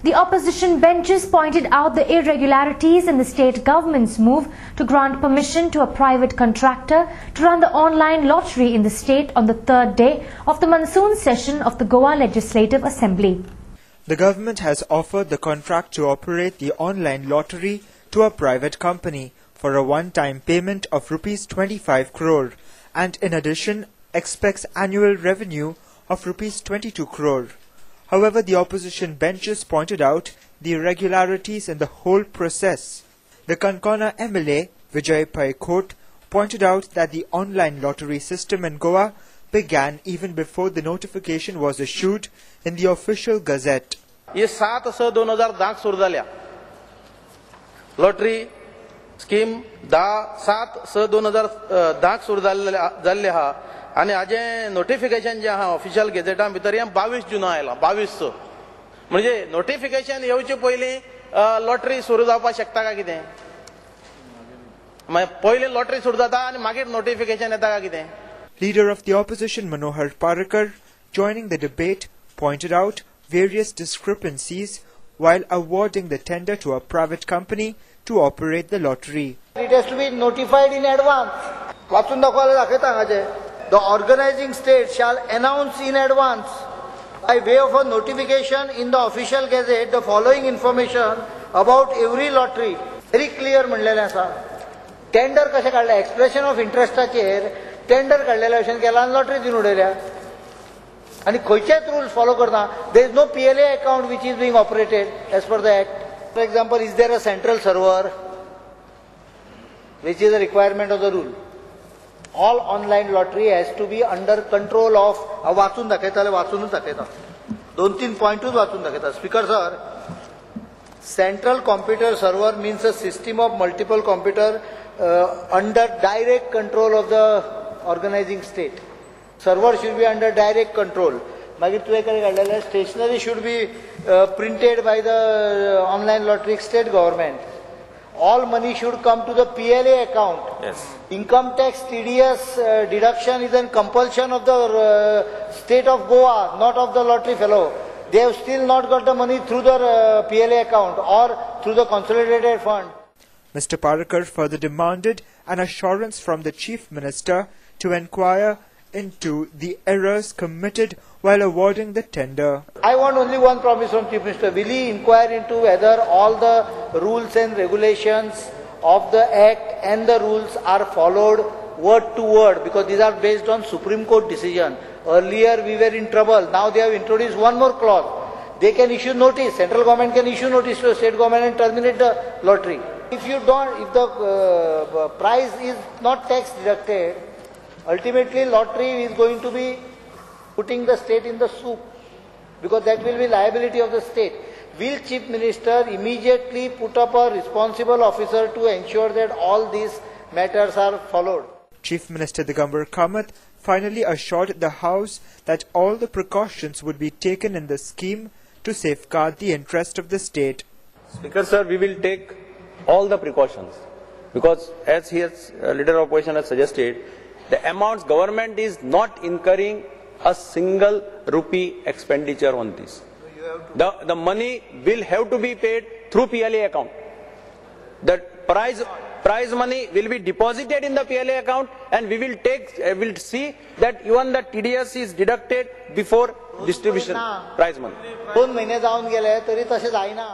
The opposition benches pointed out the irregularities in the state government's move to grant permission to a private contractor to run the online lottery in the state on the third day of the monsoon session of the Goa Legislative Assembly. The government has offered the contract to operate the online lottery to a private company for a one-time payment of Rs 25 crore and in addition expects annual revenue of Rs 22 crore. However, the opposition benches pointed out the irregularities in the whole process. The Kankona MLA, Vijay Paikot, pointed out that the online lottery system in Goa began even before the notification was issued in the official gazette. ये 7/6/2010 सुरू झाल्या lottery scheme 7/6/2010 सुरू जाल्ले हा आणि हाजे notification जे हा official गेजेटा भितर 22 जून आयला 22 म्हणजे नोटिफिकेशन येवचे पयली लॉटरी सुरू जावपाक शकता का कितें पयली लॉटरी सुरू जाता आणि मागीर नोटिफिकेशन येता का कितें. Leader of the opposition Manohar Parrikar, joining the debate, pointed out various discrepancies while awarding the tender to a private company to operate the lottery. It has to be notified in advance. The organizing state shall announce in advance by way of a notification in the official gazette the following information about every lottery. Very clear म्हणलेले आसा. Tender कशें काडलें expression of इंटरेस्टाचेर tender काडलेल्या भशेन केला आनी lottery दिवन उडयल्या आनी खंयचेच rules follow करना. There is no PLA account which is being operated as per the act. For example, is there a central server which is a requirement of the rule? All online lottery has to be under control of वाचून दाखयताले वाचूनच दाखयता 2-3 पॉइंटूच वाचून दाखयता. Speaker sir, central computer server means a system of multiple computer under direct control of the organizing state. Server should be under direct control. मागीर तुवें कितें काडलेलें stationery should be printed by the online lottery state government. All money should come to the PLA account. Yes. Income tax TDS deduction is a compulsion of the state of Goa, not of the lottery fellow. They have still not got the money through the PLA account or through the consolidated fund. Mr. Parrikar further demanded an assurance from the Chief Minister to inquire into the errors committed while awarding the tender. I want only one promise from Chief Minister. Will he inquire into whether all the rules and regulations of the Act and the rules are followed word to word, because these are based on Supreme Court decision. Earlier we were in trouble. Now they have introduced one more clause. They can issue notice. Central government can issue notice to the state government and terminate the lottery. If the prize is not tax deducted, ultimately lottery is going to be putting the state in the soup, because that will be liability of the state. Will Chief Minister immediately put up a responsible officer to ensure that all these matters are followed? Chief Minister Digambar Kamath finally assured the House that all the precautions would be taken in the scheme to safeguard the interest of the state. Speaker sir, we will take all the precautions, because as leader of opposition has suggested, the amounts government is not incurring a single rupee expenditure on this. The money will have to be paid through PLA account. The prize money will be deposited in the PLA account, and we will see that even the TDS is deducted before distribution prize money. 2 महिने जाऊन गेले तरी तसे जाईना.